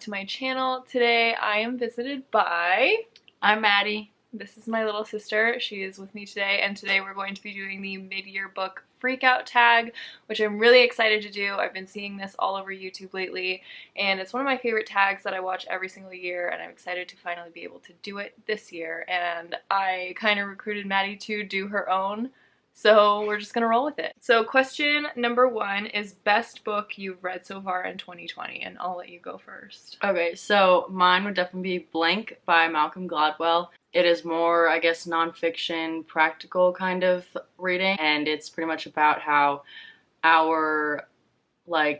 to my channel. Today I am visited by... I'm Maddie. This is my little sister. She is with me today, and today we're going to be doing the mid-year book Freakout tag, which I'm really excited to do. I've been seeing this all over YouTube lately, and it's one of my favorite tags that I watch every single year, and I'm excited to finally be able to do it this year. And I kind of recruited Maddie to do her own, so we're just gonna roll with it. So question number 1 is best book you've read so far in 2020, and I'll let you go first. Okay, so mine would definitely be Blank by Malcolm Gladwell. It is more, I guess, nonfiction, practical kind of reading, and it's pretty much about how our,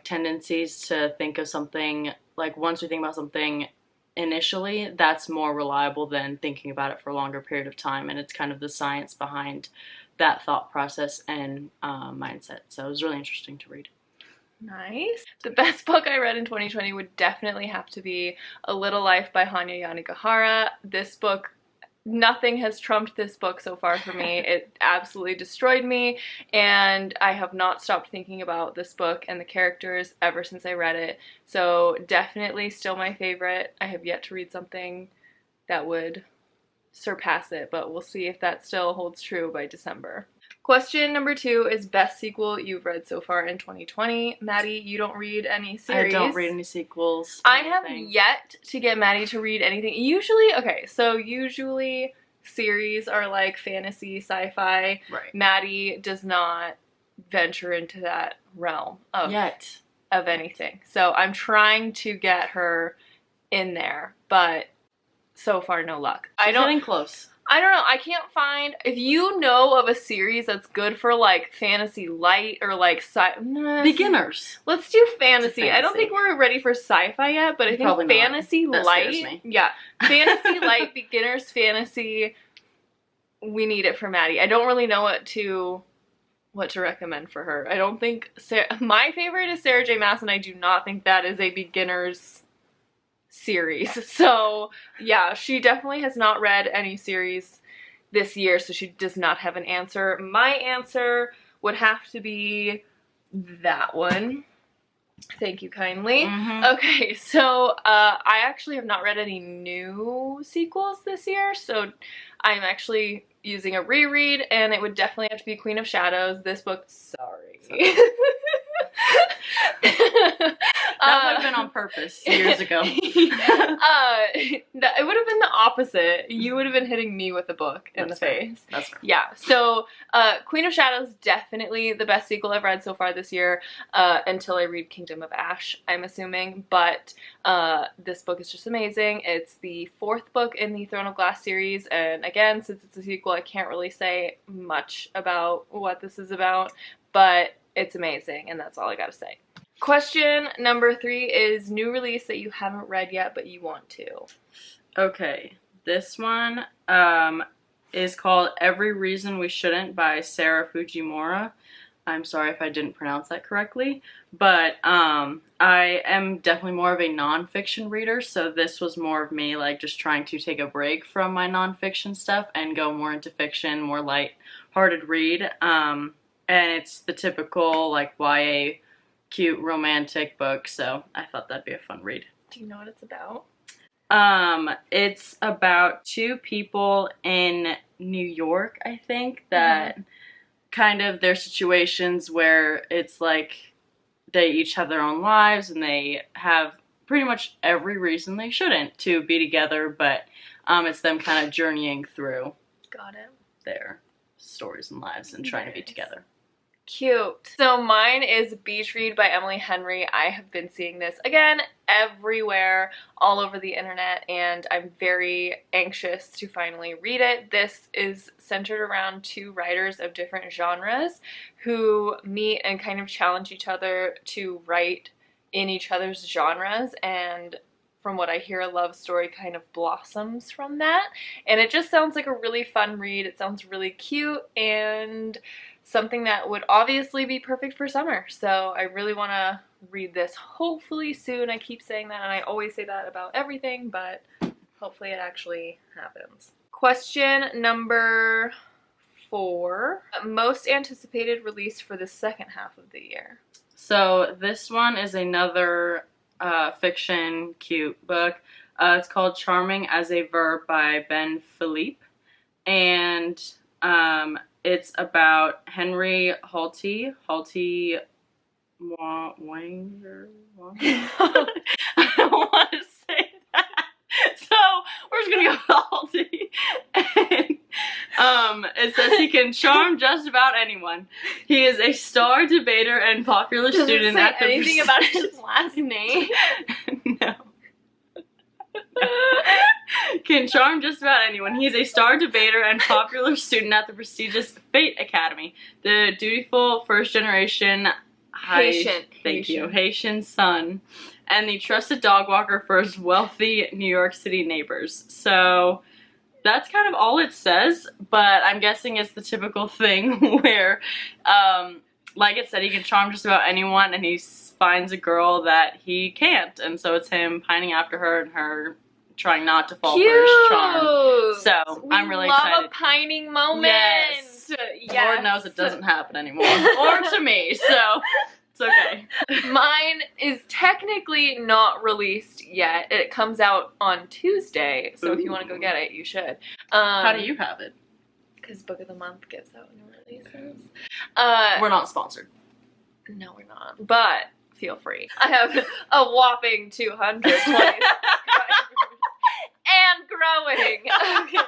tendencies to think of something, once we think about something initially, that's more reliable than thinking about it for a longer period of time, and it's kind of the science behind that thought process and mindset. So it was really interesting to read. Nice. The best book I read in 2020 would definitely have to be A Little Life by Hanya Yanagihara. This book, nothing has trumped this book so far for me. It absolutely destroyed me, and I have not stopped thinking about this book and the characters ever since I read it. So definitely still my favorite. I have yet to read something that would surpass it, but we'll see if that still holds true by December. Question number 2 is best sequel you've read so far in 2020. Maddie, you don't read any series. I don't read any sequels. I have yet to get Maddie to read anything. Usually series are like fantasy, sci-fi. Right. Maddie does not venture into that realm of anything. So I'm trying to get her in there, but so far no luck. She's getting close. I don't know. I can't find... If you know of a series that's good for, fantasy light or, beginners. Let's do fantasy. I don't think we're ready for sci-fi yet, but I think fantasy light... Yeah. Fantasy light, beginners fantasy, we need it for Maddie. I don't really know what to recommend for her. I don't think... My favorite is Sarah J. Maas, and I do not think that is a beginner's series. So yeah, she definitely has not read any series this year, so she does not have an answer. My answer would have to be that one. Thank you kindly. Okay, so I actually have not read any new sequels this year, so I'm actually using a reread, and it would definitely have to be Queen of Shadows. This book, sorry. That would have been on purpose years ago. It would have been the opposite. You would have been hitting me with a book in the face. That's fair. Yeah, so Queen of Shadows, definitely the best sequel I've read so far this year, until I read Kingdom of Ash, I'm assuming. But this book is just amazing. It's the 4th book in the Throne of Glass series, and again, since it's a sequel, I can't really say much about what this is about, but it's amazing, and that's all I gotta say. Question number 3 is new release that you haven't read yet, but you want to. Okay, this one is called Every Reason We Shouldn't by Sarah Fujimura. I'm sorry if I didn't pronounce that correctly, but I am definitely more of a nonfiction reader, so this was more of me just trying to take a break from my nonfiction stuff and go more into fiction, more light-hearted read. And it's the typical YA cute romantic book, so I thought that'd be a fun read. Do you know what it's about? It's about 2 people in New York, I think, that kind of their situations where it's they each have their own lives and they have pretty much every reason they shouldn't to be together, but it's them kind of journeying through their stories and lives and trying to be together. Cute. So mine is Beach Read by Emily Henry. I have been seeing this, again, everywhere, all over the internet, and I'm very anxious to finally read it. This is centered around 2 writers of different genres who meet and kind of challenge each other to write in each other's genres, and from what I hear, a love story kind of blossoms from that, and it just sounds like a really fun read. It sounds really cute, and something that would obviously be perfect for summer. So I really want to read this hopefully soon. I keep saying that, and I always say that about everything, but hopefully it actually happens. Question number 4. Most anticipated release for the second half of the year. So this one is another fiction, cute book. It's called Charming as a Verb by Ben Philippe. And it's about Henry Halty Wanger. I don't want to say that. So we're just gonna go with Halty. And it says he can charm just about anyone. He is a star debater and popular student at the anything about his last name? No. Can charm just about anyone. He's a star debater and popular student at the prestigious Fate Academy. The dutiful first generation Haitian son, and the trusted dog walker for his wealthy New York City neighbors. So that's kind of all it says, but I'm guessing it's the typical thing where, like it said, he can charm just about anyone, and he finds a girl that he can't, and so it's him pining after her and her trying not to fall for his charm. So I'm really excited. Love a pining moment. Yes. Lord knows it doesn't happen anymore, or to me. So it's okay. Mine is technically not released yet. It comes out on Tuesday, so if you want to go get it, you should. How do you have it? Because Book of the Month gives out new releases. We're not sponsored. No, we're not. But feel free. I have a whopping 220 subscribers. And growing. Okay.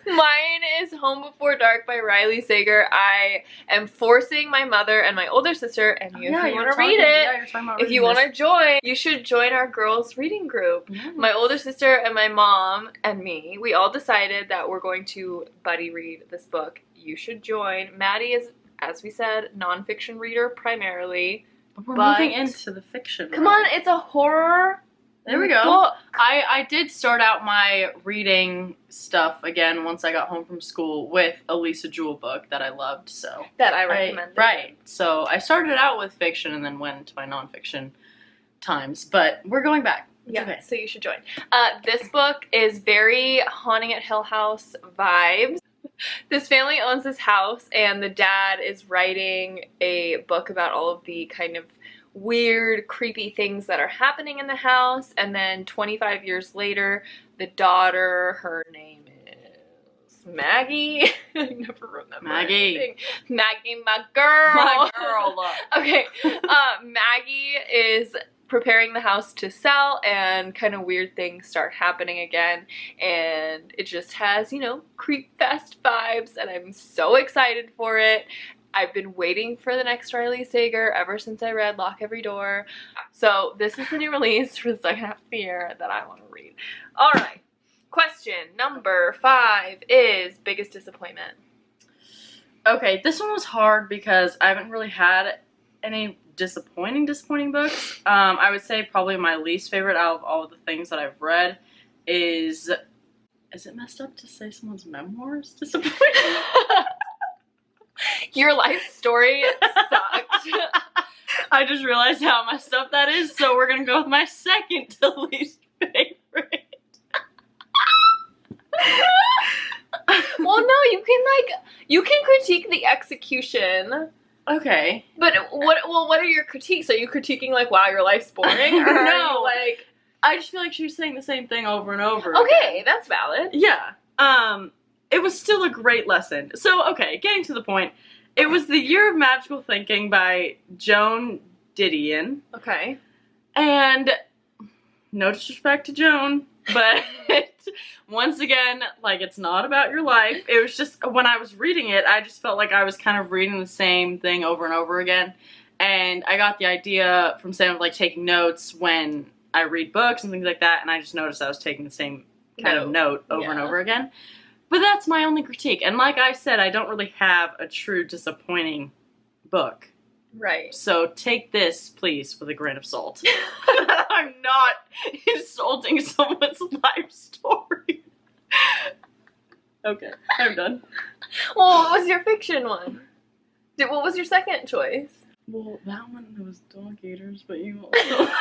Mine is Home Before Dark by Riley Sager. I am forcing my mother and my older sister, and you, if you want to read it, if you want to join, you should join our girls' reading group. Yes. My older sister and my mom and me, we all decided that we're going to buddy read this book. You should join. Maddie is, as we said, nonfiction reader primarily. We're moving into the fiction. Come on, it's a horror. There we go. Book. I did start out my reading stuff again once I got home from school with a Lisa Jewell book that I loved. So that I recommended. Right. So I started out with fiction and then went to my nonfiction times. But we're going back. Yeah, okay. So you should join. This book is very Haunting at Hill House vibes. This family owns this house, and the dad is writing a book about all of the kind of weird, creepy things that are happening in the house. And then 25 years later, the daughter, her name is Maggie. I never remember anything. Maggie, my girl. My girl. Okay. Maggie is preparing the house to sell, and kind of weird things start happening again, and it just has, you know, creep fest vibes, and I'm so excited for it. I've been waiting for the next Riley Sager ever since I read Lock Every Door. So this is the new release for the second half of the year that I want to read. All right. Question number 5 is biggest disappointment. Okay, this one was hard because I haven't really had any disappointing books. I would say probably my least favorite out of all of the things that I've read is it messed up to say someone's memoirs disappointing? Your life story sucked. I just realized how messed up that is, so we're gonna go with my second to least favorite. Well, no, you can critique the execution. Okay. But what are your critiques? Are you critiquing like, wow, your life's boring? Or No. Are you like, I just feel like she was saying the same thing over and over. Okay, again. that's valid. Yeah. It was still a great lesson. So, okay, getting to the point. It was The Year of Magical Thinking by Joan Didion. Okay. And no disrespect to Joan, but once again, like, it's not about your life. It was just, when I was reading it, I just felt like I was kind of reading the same thing over and over again. And I got the idea from saying, like, taking notes when I read books and things like that, and I just noticed I was taking the same kind of note over and over again. But that's my only critique. And like I said, I don't really have a true disappointing book. Right. So take this, please, with a grain of salt. I'm not insulting someone's life story. Okay, I'm done. Well, what was your fiction one? What was your second choice? Well, that one, it was Dog Eaters, but you also...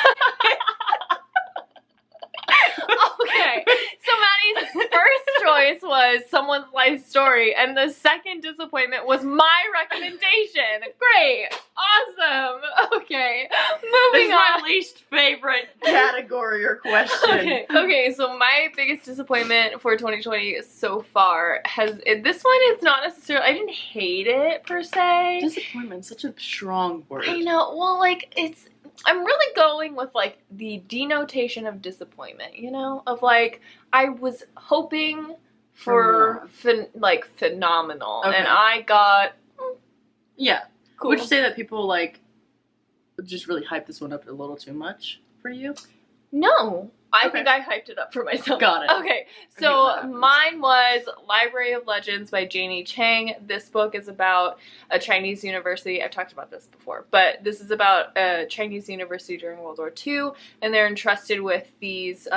Okay, so Maddie's first choice was someone's life story, and the second disappointment was my recommendation. Great. Awesome. Okay. Moving This is on. my least favorite category or question. Okay, so my biggest disappointment for 2020 so far this one is not necessarily, I didn't hate it per se. Disappointment, such a strong word. I know, well, like, I'm really going with, like, the denotation of disappointment, you know? Of, like, I was hoping for phenomenal, Okay. and I got, Yeah. cool. Would you say that people, like, just really hyped this one up a little too much for you? No. I Okay. think I hyped it up for myself. Got it. Okay, that so happens. mine was Library of Legends by Janie Chang. This book is about a Chinese university. I've talked about this before, but this is about a Chinese university during World War II, and they're entrusted with these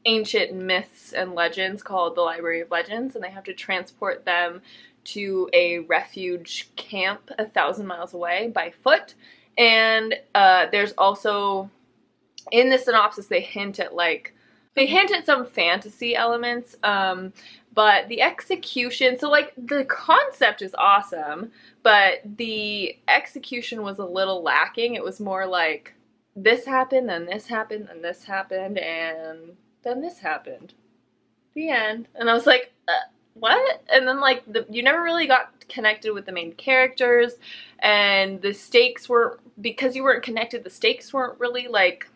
ancient myths and legends called the Library of Legends, and they have to transport them to a refuge camp 1,000 miles away by foot. And there's also, in the synopsis, they hint at some fantasy elements, but the execution, so, like, the concept is awesome, but the execution was a little lacking. It was more like, this happened, then this happened, then this happened, and then this happened. The end. And I was like, what? And then, like, you never really got connected with the main characters, and the stakes were, because you weren't connected, the stakes weren't really, like,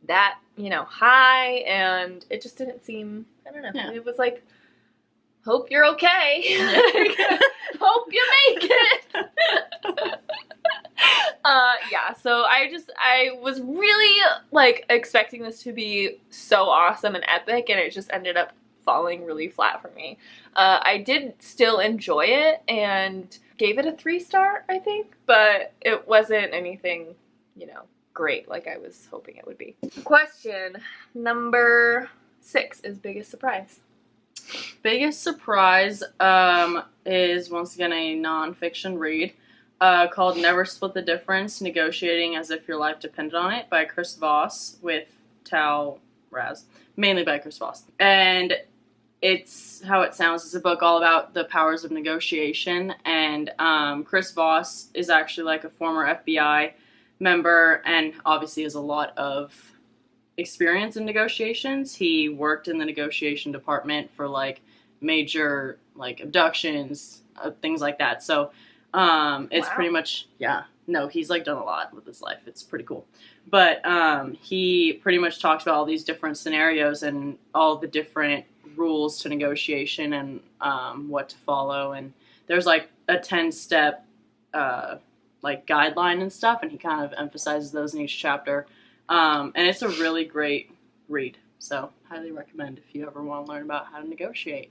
that, you know, high, and it just didn't seem, I don't know, Yeah. It was like, hope you're okay. Hope you make it. Yeah, so I was really, like, expecting this to be so awesome and epic, and it just ended up falling really flat for me. I did still enjoy it and gave it a 3-star, I think, but it wasn't anything, you know, great like I was hoping it would be. Question number 6 is biggest surprise. Biggest surprise is, once again, a non-fiction read called Never Split the Difference, Negotiating as If Your Life Depended on It by Chris Voss with Tao Raz. Mainly by Chris Voss. And it's how it sounds. It's a book all about the powers of negotiation. And Chris Voss is actually, like, a former FBI member and obviously has a lot of experience in negotiations. He worked in the negotiation department for, like, major, like, abductions, things like that. So it's Wow. pretty much, he's, like, done a lot with his life. It's pretty cool. But he pretty much talks about all these different scenarios and all the different rules to negotiation and what to follow. And there's, like, a 10-step like, guideline and stuff, and he kind of emphasizes those in each chapter. And it's a really great read. So, highly recommend if you ever want to learn about how to negotiate.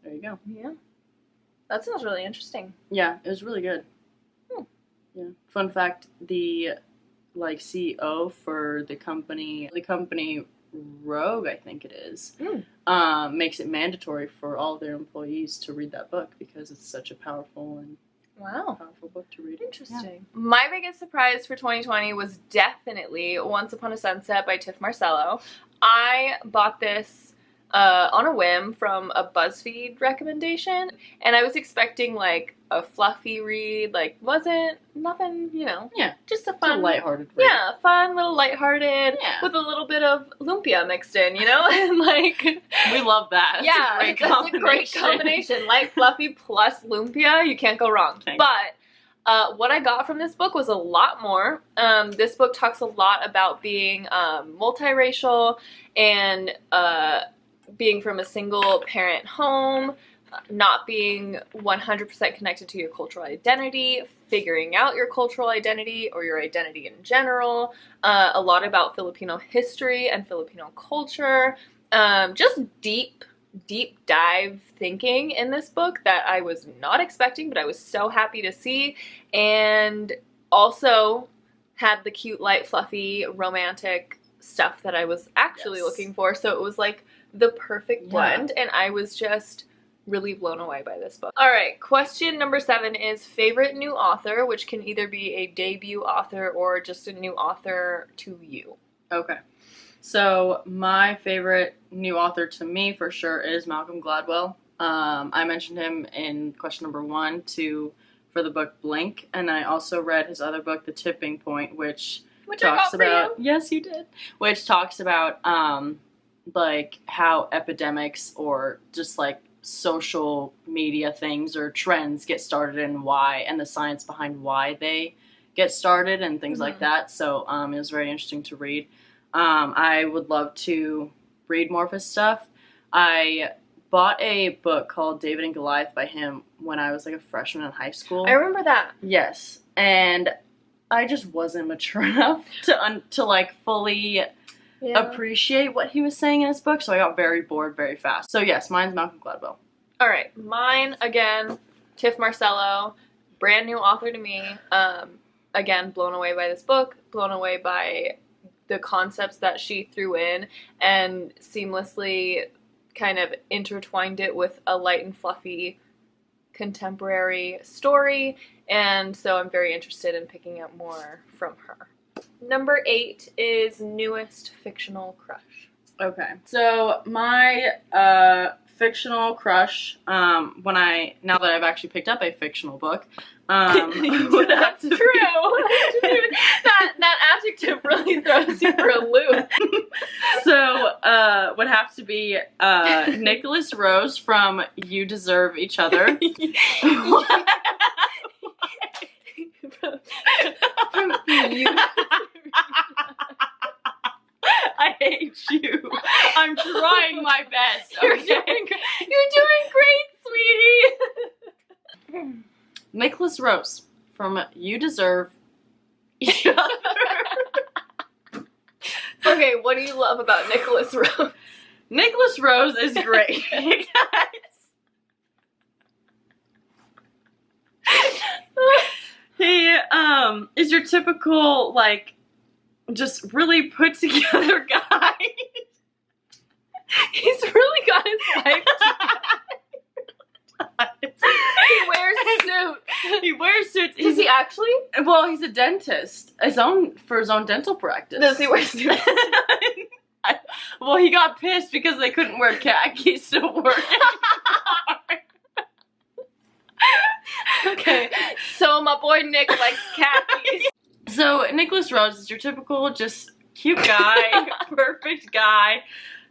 There you go. Yeah. That sounds really interesting. Yeah, it was really good. Hmm. Yeah. Fun fact, the, like, CEO for the company Rogue, I think it is, makes it mandatory for all their employees to read that book because it's such a powerful book to read. Interesting. Yeah. My biggest surprise for 2020 was definitely Once Upon a Sunset by Tiff Marcello. I bought this on a whim from a BuzzFeed recommendation, and I was expecting, like, a fluffy read, like, wasn't nothing, you know, just a fun, It's a lighthearted read. yeah, fun little lighthearted, with a little bit of lumpia mixed in, you know, and, like, we love that. That's a great combination. Light, fluffy plus lumpia, you can't go wrong. But what I got from this book was a lot more. This book talks a lot about being multiracial and being from a single parent home, not being 100% connected to your cultural identity, figuring out your cultural identity or your identity in general, a lot about Filipino history and Filipino culture, just deep dive thinking in this book that I was not expecting, but I was so happy to see, and also had the cute, light, fluffy, romantic stuff that I was actually looking for, so it was like the perfect blend, and I was just really blown away by this book. Alright, question number 7 is favorite new author, which can either be a debut author or just a new author to you. Okay. So my favorite new author to me for sure is Malcolm Gladwell. I mentioned him in question number 1 for the book Blink, and I also read his other book, The Tipping Point, which talks about yes, you did. Which talks about like how epidemics or just like social media things or trends get started and why, and the science behind why they get started and things like that. So it was very interesting to read. I would love to read more of his stuff. I bought a book called David and Goliath by him when I was like a freshman in high school. I remember that. Yes, and I just wasn't mature enough to like fully appreciate what he was saying in his book, so I got very bored very fast. So yes, mine's Malcolm Gladwell. All right, mine again, Tiff Marcello, brand new author to me. Again, blown away by this book, blown away by the concepts that she threw in and seamlessly kind of intertwined it with a light and fluffy contemporary story, and so I'm very interested in picking up more from her. Number 8 is newest fictional crush. Okay, so my fictional crush, now that I've actually picked up a fictional book, That's true. that adjective really throws you for a loop. So would have to be Nicholas Rose from You Deserve Each Other. From you. I hate you. I'm trying my best. You're doing great, sweetie. Nicholas Rose from You Deserve Each Other. Okay, what do you love about Nicholas Rose? Nicholas Rose is great. He is your typical, like, just really put together guy. He's really got his life together. He wears suits. He wears suits. Does he actually? Well, he's a dentist. For his own dental practice. Does he wear suits? Well, he got pissed because they couldn't wear khakis to work. Okay, so my boy Nick likes khakis. So Nicholas Rose is your typical just cute guy, perfect guy,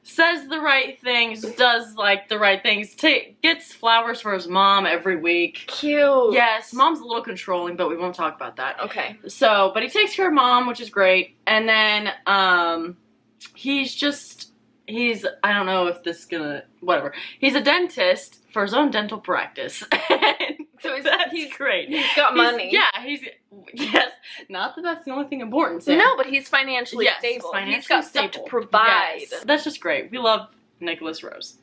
says the right things, does like the right things, gets flowers for his mom every week. Cute. Yes, mom's a little controlling, but we won't talk about that. Okay. So, but he takes care of mom, which is great, and then he's I don't know if this is gonna whatever. He's a dentist for his own dental practice. So he's great. He's got money. Yes. Not that that's the only thing important to him. No, but he's financially stable. He's got stuff to provide. Yes. That's just great. We love Nicholas Rose.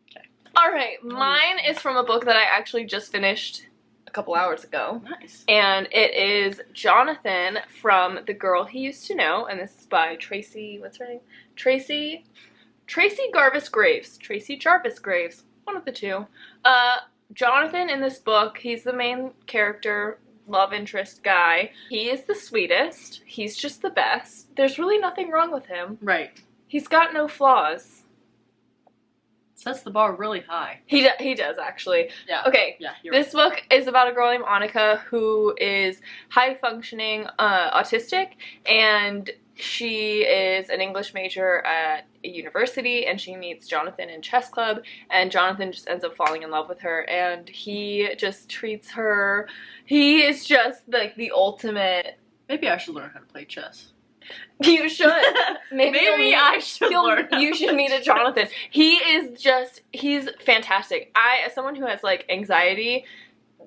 Okay. All right, mine is from a book that I actually just finished a couple hours ago. Nice. And it is Jonathan from The Girl He Used to Know, and this is by Tracy, what's her name? Tracy Jarvis Graves. Tracy Jarvis Graves. One of the two. Jonathan in this book, he's the main character, love interest guy. He is the sweetest. He's just the best. There's really nothing wrong with him. Right. He's got no flaws. Sets the bar really high. He does, actually. Yeah. Okay. Yeah, this book is about a girl named Annika who is high-functioning autistic, and she is an English major at a university, and she meets Jonathan in chess club, and Jonathan just ends up falling in love with her, and he just treats her, he is just like the ultimate. Maybe I should learn how to play chess. You should. Maybe I should learn. You should meet a Jonathan. He's fantastic. As someone who has like anxiety,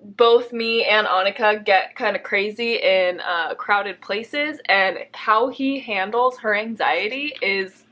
both me and Annika get kind of crazy in crowded places, and how he handles her anxiety is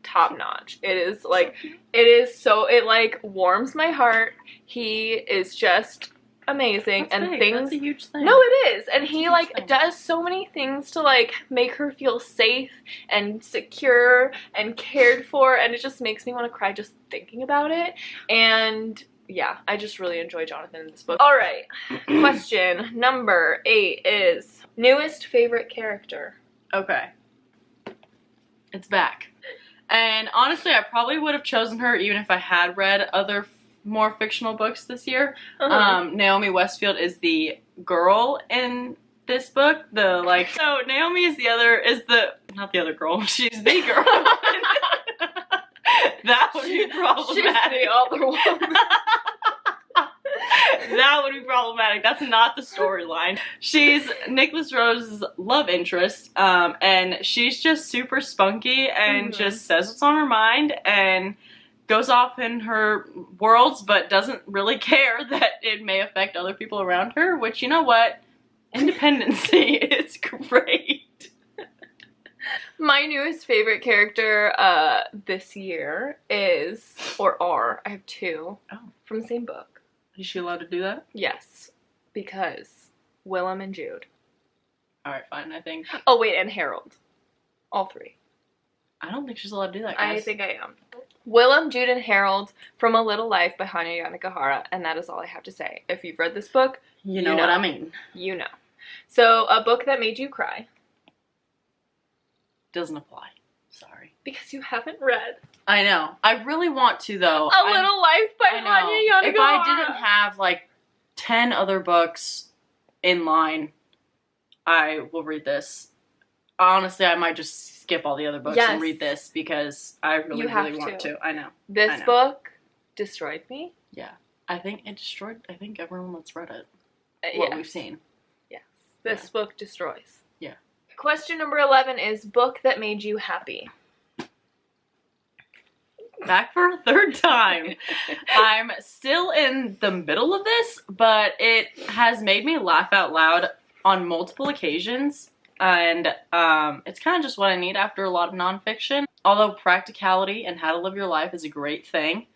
top notch. It is like, it like warms my heart. He is just amazing. That's and big. things. That's a huge thing. No, it is. And he like does so many things to like make her feel safe and secure and cared for, and it just makes me want to cry just thinking about it. And yeah, I just really enjoy Jonathan in this book. All right, question number 8 is newest favorite character. Okay. It's back. And honestly, I probably would have chosen her even if I had read other more fictional books this year. Naomi Westfield is the girl in this book. So Naomi is not the other girl. She's the girl. That would be problematic. She's the other one. That would be problematic. That's not the storyline. She's Nicholas Rose's love interest, and she's just super spunky and just says what's on her mind and goes off in her worlds, but doesn't really care that it may affect other people around her, which, you know what? Independency is great. My newest favorite character this year I have two from the same book. Is she allowed to do that? Yes, because Willem and Jude. Alright, fine, I think. Oh, wait, and Harold. All three. I don't think she's allowed to do that, guys. I think I am. Willem, Jude, and Harold from A Little Life by Hanya Yanagihara, and that is all I have to say. If you've read this book, you know what I mean. You know. So, a book that made you cry. Doesn't apply. Sorry. Because you haven't read. I know. I really want to, though. A Little Life by Hanya Yanagihara. If I didn't have, like, 10 other books in line, I will read this. Honestly, I might just skip all the other books and read this because I really want to. I know. This book destroyed me. Yeah. I think it destroyed, everyone that's read it. We've seen. Yes. This book destroys. Yeah. Question number 11 is book that made you happy. Back for a third time. I'm still in the middle of this, but it has made me laugh out loud on multiple occasions. And it's kind of just what I need after a lot of nonfiction. Although practicality and how to live your life is a great thing,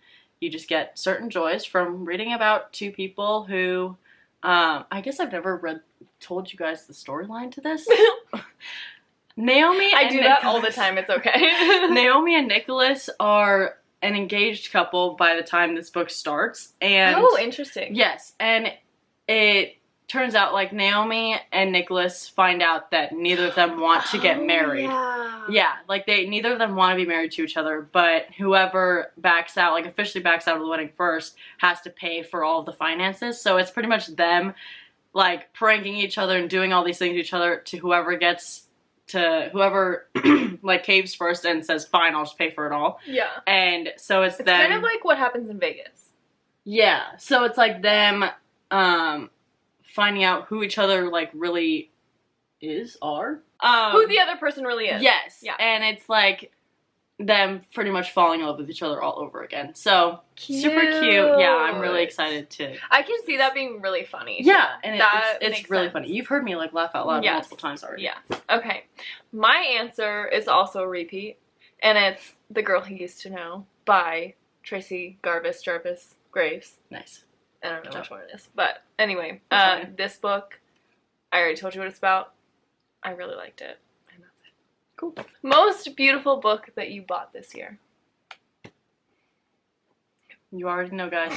you just get certain joys from reading about two people who, I guess I've never told you guys the storyline to this. Naomi I do that all the time, it's okay. Naomi and Nicholas are an engaged couple by the time this book starts. And oh, interesting. Yes, and it turns out, like, Naomi and Nicholas find out that neither of them want to get married. Yeah, like, neither of them want to be married to each other, but whoever backs out, like, officially backs out of the wedding first, has to pay for all of the finances. So it's pretty much them, like, pranking each other and doing all these things to each other to whoever like caves first and says, fine, I'll just pay for it all. Yeah. And so it's them. Kind of like what happens in Vegas. Yeah. So it's like them finding out who each other like really are. Who the other person really is. Yes. Yeah. And it's like them pretty much falling in love with each other all over again. So cute. Super cute. Yeah, I'm really excited to. I can see that being really funny. Yeah, and it's really funny. You've heard me like laugh out loud multiple times already. Yes. Okay. My answer is also a repeat, and it's The Girl He Used to Know by Tracy Jarvis Graves. Nice. I don't know which one it is, but anyway, this book, I already told you what it's about. I really liked it. Cool. Most beautiful book that you bought this year? You already know, guys.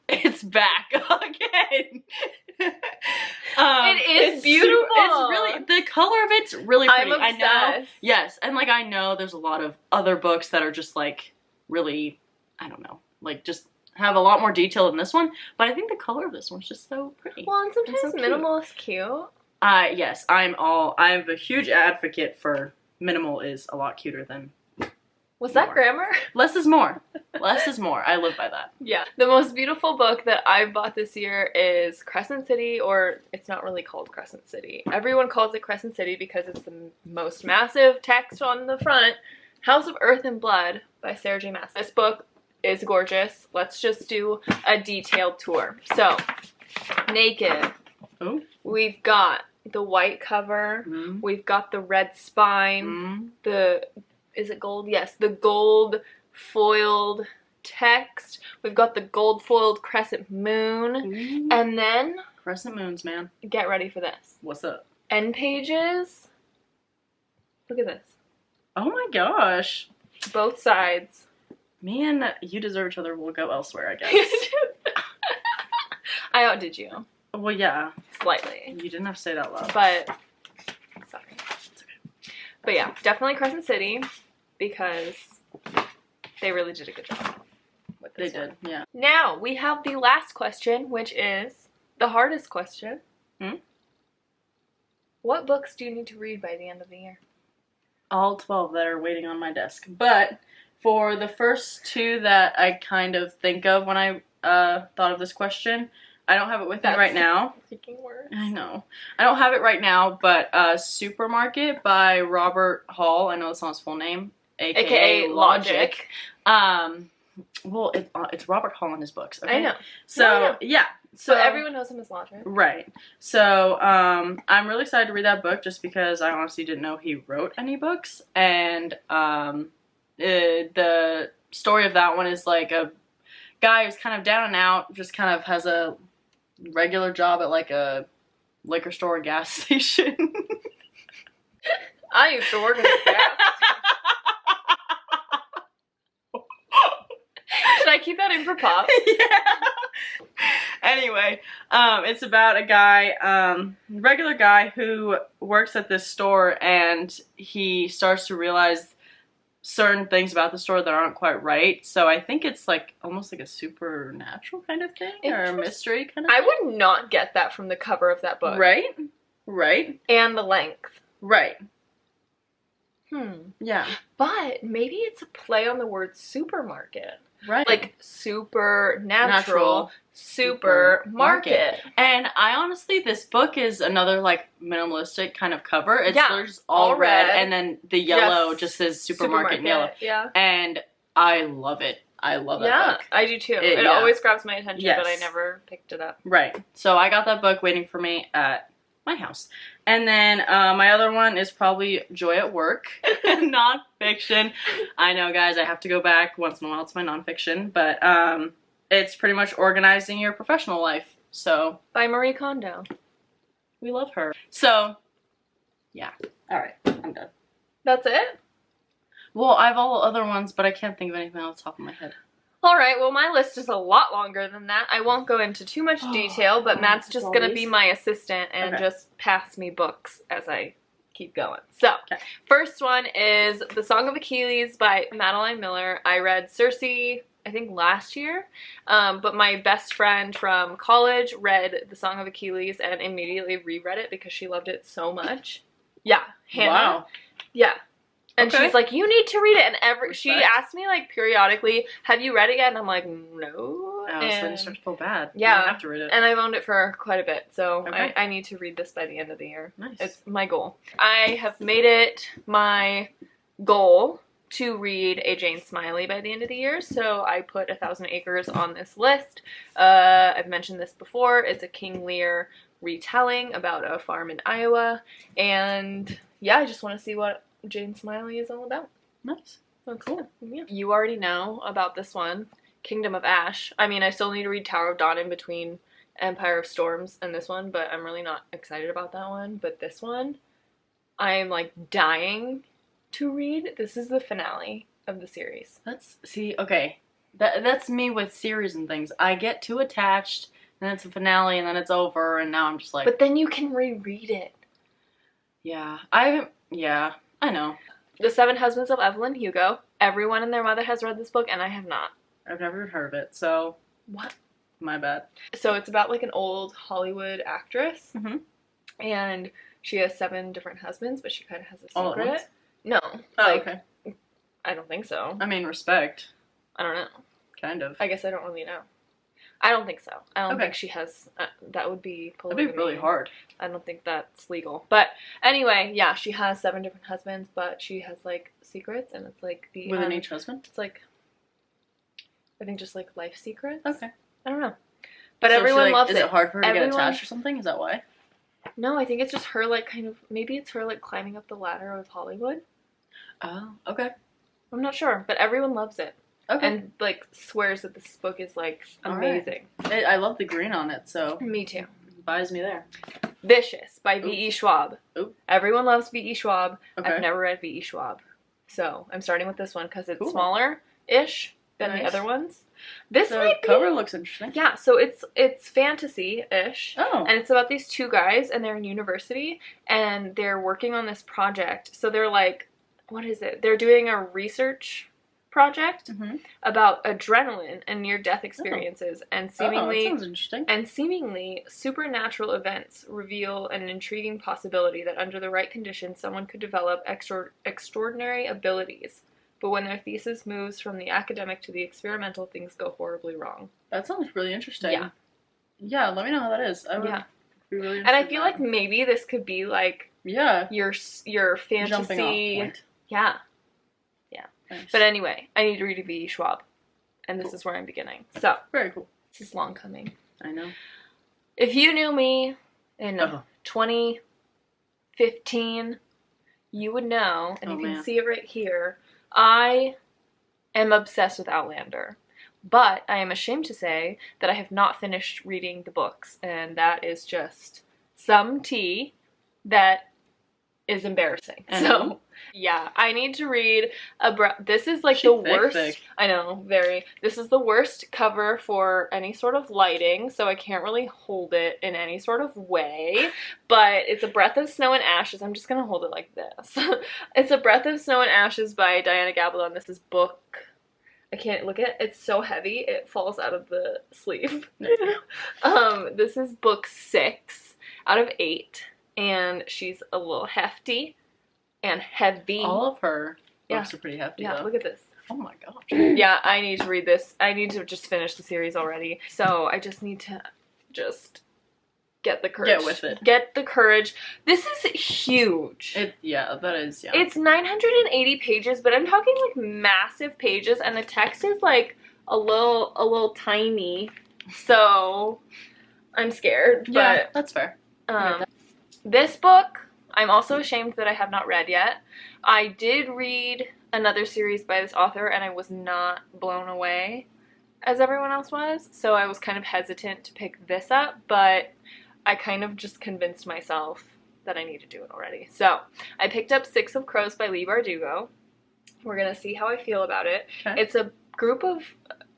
It's back again. It is beautiful. It's really, the color of it's really pretty. I'm obsessed. I know. Yes, and like I know there's a lot of other books that are just like really, I don't know, like just have a lot more detail than this one. But I think the color of this one's just so pretty. Well, and sometimes minimal is cute. Yes, I'm a huge advocate for minimal is a lot cuter than Was that grammar? Less is more. Less is more. I live by that. Yeah. The most beautiful book that I've bought this year is Crescent City, or it's not really called Crescent City. Everyone calls it Crescent City because it's the most massive text on the front. House of Earth and Blood by Sarah J. Maas. This book is gorgeous. Let's just do a detailed tour. So, naked. Oh. We've got the white cover. Mm. We've got the red spine. Mm. Is it gold? Yes, the gold foiled text. We've got the gold foiled crescent moon. Mm. And then... Crescent moons, man. Get ready for this. What's up? End pages. Look at this. Oh my gosh. Both sides. Me and you deserve each other. We'll go elsewhere, I guess. I outdid you. Well, yeah. Slightly. You didn't have to say it out loud. But... Sorry. But yeah, definitely Crescent City. because they really did a good job with this one. They did, yeah. Now, we have the last question, which is the hardest question. What books do you need to read by the end of the year? All 12 that are waiting on my desk. But for the first 2 that I kind of think of when I thought of this question, I don't have it with me right now. Freaking words. I know. I don't have it right now, but Supermarket by Robert Hall. I know that's not his full name. AKA Logic. Well, it's Robert Hall in his books. Okay? I know. So, No, I know. yeah. So everyone knows him as Logic. Right. So, I'm really excited to read that book just because I honestly didn't know he wrote any books. And the story of that one is like a guy who's kind of down and out, just kind of has a regular job at like a liquor store or gas station. I used to work in a gas station. Should I keep that in for pop? Yeah. Anyway, it's about a guy, regular guy who works at this store, and he starts to realize certain things about the store that aren't quite right. So I think it's like almost like a supernatural kind of thing, or a mystery kind of thing. I would not get that from the cover of that book. Right? Right. And the length. Right. Yeah. But maybe it's a play on the word supermarket. Right. Like supernatural, supermarket. And I honestly, this book is another like minimalistic kind of cover. It's just all red, and then the yellow just says supermarket in yellow. Yeah. And I love it. I love that book. I do too. It always grabs my attention, but I never picked it up. Right. So I got that book waiting for me at my house. And then my other one is probably Joy at Work, nonfiction. I know, guys, I have to go back once in a while to my nonfiction, but it's pretty much organizing your professional life. So by Marie Kondo. We love her. So, yeah. All right, I'm done. That's it? Well, I have all the other ones, but I can't think of anything off the top of my head. All right, well, my list is a lot longer than that. I won't go into too much detail, but Matt's just going to be my assistant and just pass me books as I keep going. So, first one is The Song of Achilles by Madeline Miller. I read Circe, I think, last year, but my best friend from college read The Song of Achilles and immediately reread it because she loved it so much. Yeah, Hannah. Wow. Yeah. And she's like, you need to read it. And she asked me, like, periodically, have you read it yet? And I'm like, no. Oh, so then you start to feel bad. Yeah. You have to read it. And I've owned it for quite a bit. So I need to read this by the end of the year. Nice. It's my goal. I have made it my goal to read a Jane Smiley by the end of the year. So I put 1,000 Acres on this list. I've mentioned this before. It's a King Lear retelling about a farm in Iowa. And, yeah, I just want to see what Jane Smiley is all about. Nice. That's cool. Yeah. You already know about this one, Kingdom of Ash. I mean, I still need to read Tower of Dawn in between Empire of Storms and this one, but I'm really not excited about that one. But this one, I'm like dying to read. This is the finale of the series. That's me with series and things. I get too attached, and then it's a finale, and then it's over, and now I'm just like... But then you can reread it. Yeah. I know. The Seven Husbands of Evelyn Hugo. Everyone and their mother has read this book, and I have not. I've never heard of it, so... What? My bad. So it's about, like, an old Hollywood actress, and she has 7 different husbands, but she kind of has a secret. All at once? No. Oh, okay. I don't think so. I mean, respect. I don't know. Kind of. I guess I don't really know. I don't think so. I don't think she has... that would be polygamy. That'd be really hard. I don't think that's legal. But anyway, yeah, she has 7 different husbands, but she has, like, secrets, and it's, like, the... Within each husband? It's, like... I think just, like, life secrets. Okay. I don't know. But so everyone loves it. Is it hard for her to get attached or something? Is that why? No, I think it's just her, like, kind of... Maybe it's her, like, climbing up the ladder of Hollywood. Oh, okay. I'm not sure, but everyone loves it. Okay. And, like, swears that this book is, like, amazing. Right. I love the green on it, so... Me too. It buys me there. Vicious by V.E. Schwab. Ooh. Everyone loves V.E. Schwab. Okay. I've never read V.E. Schwab. So, I'm starting with this one because it's smaller-ish than the other ones. This might be... The cover looks interesting. Yeah, so it's fantasy-ish. Oh. And it's about these 2 guys, and they're in university, and they're working on this project. So they're, like... what is it? They're doing a research project about adrenaline and near-death experiences, and that sounds interesting. seemingly supernatural events reveal an intriguing possibility that under the right conditions, someone could develop extraordinary abilities. But when their thesis moves from the academic to the experimental, things go horribly wrong. That sounds really interesting. Yeah. Yeah, let me know how that is. I would be really interested. And I feel like maybe this could be like your fantasy jumping off point. Yeah. Nice. But anyway, I need to read a V. Schwab. And this is where I'm beginning. So, very cool. This is long coming. I know. If you knew me in 2015, you would know, and you can see it right here, I am obsessed with Outlander. But I am ashamed to say that I have not finished reading the books. And that is just some tea that is embarrassing. So, yeah, I need to read this is like the worst. Thick. I know, very. This is the worst cover for any sort of lighting, so I can't really hold it in any sort of way. But it's A Breath of Snow and Ashes. I'm just gonna hold it like this. It's A Breath of Snow and Ashes by Diana Gabaldon. This is book. I can't look at it. It's so heavy, it falls out of the sleeve. This is book 6 out of 8. And she's a little hefty and heavy. All of her books are pretty hefty, though. Look at this. Oh my gosh. Yeah, I need to read this. I need to just finish the series already. So I just need to get the courage. Get with it. Get the courage. This is huge. That is, yeah. It's 980 pages, but I'm talking like massive pages, and the text is like a little tiny. So I'm scared. Yeah, that's fair. This book, I'm also ashamed that I have not read yet. I did read another series by this author, and I was not blown away as everyone else was, so I was kind of hesitant to pick this up, but I kind of just convinced myself that I need to do it already. So, I picked up 6 of Crows by Leigh Bardugo. We're gonna see how I feel about it. Okay. It's a group of,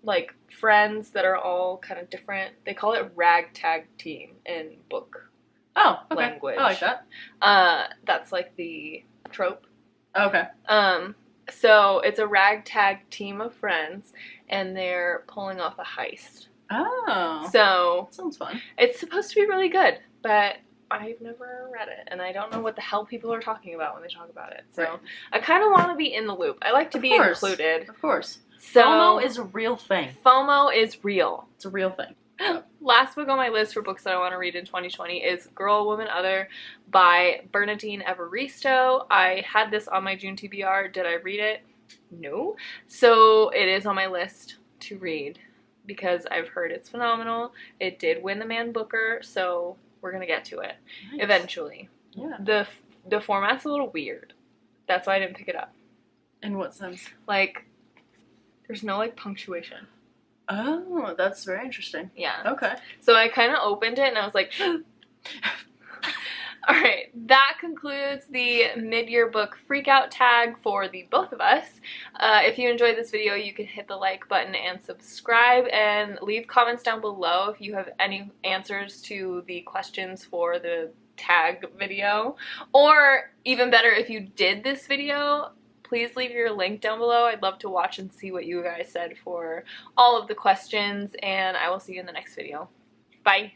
like, friends that are all kind of different. They call it ragtag team in book language. I like that. That's like the trope. Okay. So it's a ragtag team of friends, and they're pulling off a heist. Oh. So sounds fun. It's supposed to be really good, but I've never read it, and I don't know what the hell people are talking about when they talk about it. So I kind of want to be in the loop. I like to be included. Of course. So, FOMO is a real thing. FOMO is real. It's a real thing. Last book on my list for books that I want to read in 2020 is Girl, Woman, Other by Bernadine Evaristo. I had this on my June TBR. Did I read it? No. So it is on my list to read because I've heard it's phenomenal. It did win the Man Booker, so we're going to get to it eventually. Yeah. The format's a little weird. That's why I didn't pick it up. In what sense? Like, there's no, like, punctuation. Oh, that's very interesting. Yeah. Okay. So I kind of opened it and I was like, alright, that concludes the mid-year book Freakout tag for the both of us. If you enjoyed this video, you can hit the like button and subscribe, and leave comments down below if you have any answers to the questions for the tag video. Or, even better, if you did this video, please leave your link down below. I'd love to watch and see what you guys said for all of the questions, and I will see you in the next video. Bye!